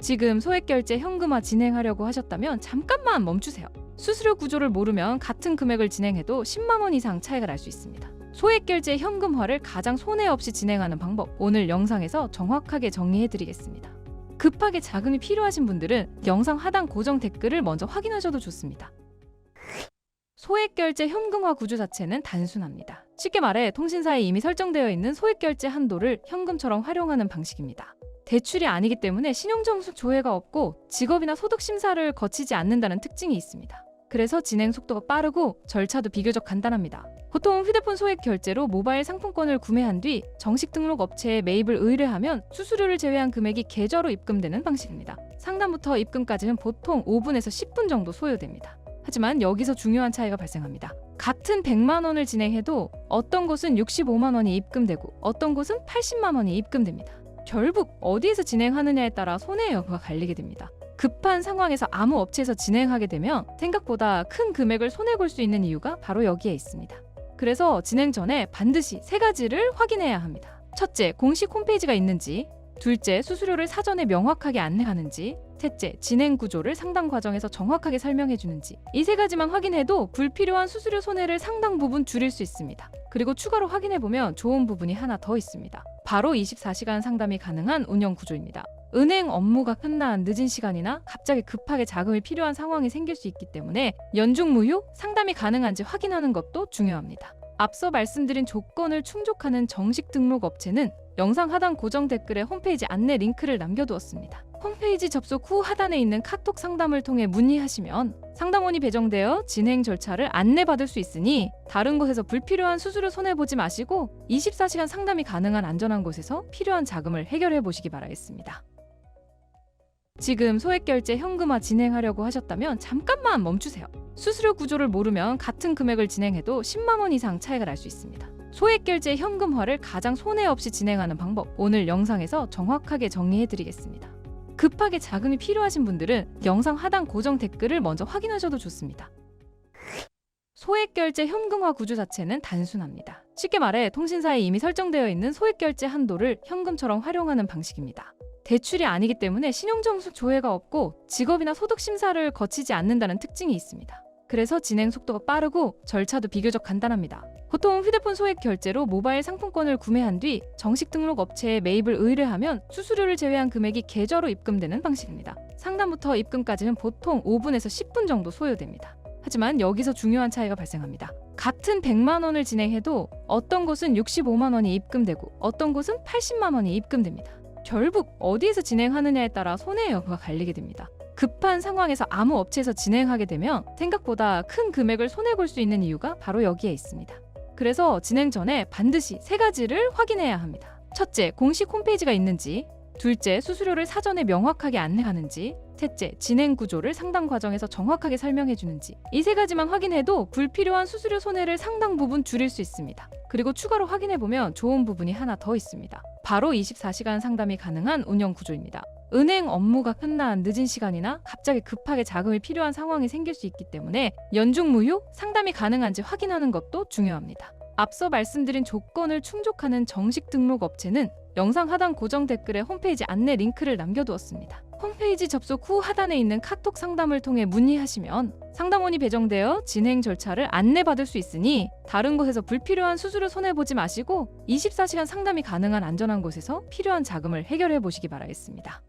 지금 소액결제 현금화 진행하려고 하셨다면 잠깐만 멈추세요. 수수료 구조를 모르면 같은 금액을 진행해도 10만 원 이상 차이가 날 수 있습니다. 소액결제 현금화를 가장 손해 없이 진행하는 방법, 오늘 영상에서 정확하게 정리해드리겠습니다. 급하게 자금이 필요하신 분들은 영상 하단 고정 댓글을 먼저 확인하셔도 좋습니다. 소액결제 현금화 구조 자체는 단순합니다. 쉽게 말해 통신사에 이미 설정되어 있는 소액결제 한도를 현금처럼 활용하는 방식입니다. 대출이 아니기 때문에 신용정수 조회가 없고 직업이나 소득 심사를 거치지 않는다는 특징이 있습니다. 그래서 진행 속도가 빠르고 절차도 비교적 간단합니다. 보통 휴대폰 소액 결제로 모바일 상품권을 구매한 뒤 정식 등록 업체에 매입을 의뢰하면 수수료를 제외한 금액이 계좌로 입금되는 방식입니다. 상담부터 입금까지는 보통 5분에서 10분 정도 소요됩니다. 하지만 여기서 중요한 차이가 발생합니다. 같은 100만 원을 진행해도 어떤 곳은 65만 원이 입금되고 어떤 곳은 80만 원이 입금됩니다. 결국 어디에서 진행하느냐에 따라 손해의 여부가 갈리게 됩니다. 급한 상황에서 아무 업체에서 진행하게 되면 생각보다 큰 금액을 손해볼 수 있는 이유가 바로 여기에 있습니다. 그래서 진행 전에 반드시 3가지를 확인해야 합니다. 첫째, 공식 홈페이지가 있는지. 둘째, 수수료를 사전에 명확하게 안내하는지. 셋째, 진행 구조를 상담 과정에서 정확하게 설명해 주는지. 이 3가지만 확인해도 불필요한 수수료 손해를 상당 부분 줄일 수 있습니다. 그리고 추가로 확인해보면 좋은 부분이 하나 더 있습니다. 바로 24시간 상담이 가능한 운영 구조입니다. 은행 업무가 끝난 늦은 시간이나 갑자기 급하게 자금이 필요한 상황이 생길 수 있기 때문에 연중 무휴 상담이 가능한지 확인하는 것도 중요합니다. 앞서 말씀드린 조건을 충족하는 정식 등록 업체는 영상 하단 고정 댓글에 홈페이지 안내 링크를 남겨두었습니다. 홈페이지 접속 후 하단에 있는 카톡 상담을 통해 문의하시면 상담원이 배정되어 진행 절차를 안내받을 수 있으니 다른 곳에서 불필요한 수수료 손해보지 마시고 24시간 상담이 가능한 안전한 곳에서 필요한 자금을 해결해 보시기 바라겠습니다. 지금 소액결제 현금화 진행하려고 하셨다면 잠깐만 멈추세요. 수수료 구조를 모르면 같은 금액을 진행해도 10만 원 이상 차이가 날 수 있습니다. 소액결제 현금화를 가장 손해 없이 진행하는 방법, 오늘 영상에서 정확하게 정리해드리겠습니다. 급하게 자금이 필요하신 분들은 영상 하단 고정 댓글을 먼저 확인하셔도 좋습니다. 소액결제 현금화 구조 자체는 단순합니다. 쉽게 말해 통신사에 이미 설정되어 있는 소액결제 한도를 현금처럼 활용하는 방식입니다. 대출이 아니기 때문에 신용정수 조회가 없고 직업이나 소득 심사를 거치지 않는다는 특징이 있습니다. 그래서 진행 속도가 빠르고 절차도 비교적 간단합니다. 보통 휴대폰 소액 결제로 모바일 상품권을 구매한 뒤 정식 등록 업체에 매입을 의뢰하면 수수료를 제외한 금액이 계좌로 입금되는 방식입니다. 상담부터 입금까지는 보통 5분에서 10분 정도 소요됩니다. 하지만 여기서 중요한 차이가 발생합니다. 같은 100만 원을 진행해도 어떤 곳은 65만 원이 입금되고 어떤 곳은 80만 원이 입금됩니다. 결국 어디에서 진행하느냐에 따라 손해의 여부가 갈리게 됩니다. 급한 상황에서 아무 업체에서 진행하게 되면 생각보다 큰 금액을 손해볼 수 있는 이유가 바로 여기에 있습니다. 그래서 진행 전에 반드시 3가지를 확인해야 합니다. 첫째, 공식 홈페이지가 있는지. 둘째, 수수료를 사전에 명확하게 안내하는지. 셋째, 진행 구조를 상담 과정에서 정확하게 설명해 주는지. 이 3가지만 확인해도 불필요한 수수료 손해를 상당 부분 줄일 수 있습니다. 그리고 추가로 확인해보면 좋은 부분이 하나 더 있습니다. 바로 24시간 상담이 가능한 운영 구조입니다. 은행 업무가 끝난 늦은 시간이나 갑자기 급하게 자금이 필요한 상황이 생길 수 있기 때문에 연중 무휴 상담이 가능한지 확인하는 것도 중요합니다. 앞서 말씀드린 조건을 충족하는 정식 등록 업체는 영상 하단 고정 댓글에 홈페이지 안내 링크를 남겨두었습니다. 홈페이지 접속 후 하단에 있는 카톡 상담을 통해 문의하시면 상담원이 배정되어 진행 절차를 안내받을 수 있으니 다른 곳에서 불필요한 수수료 손해보지 마시고 24시간 상담이 가능한 안전한 곳에서 필요한 자금을 해결해 보시기 바라겠습니다.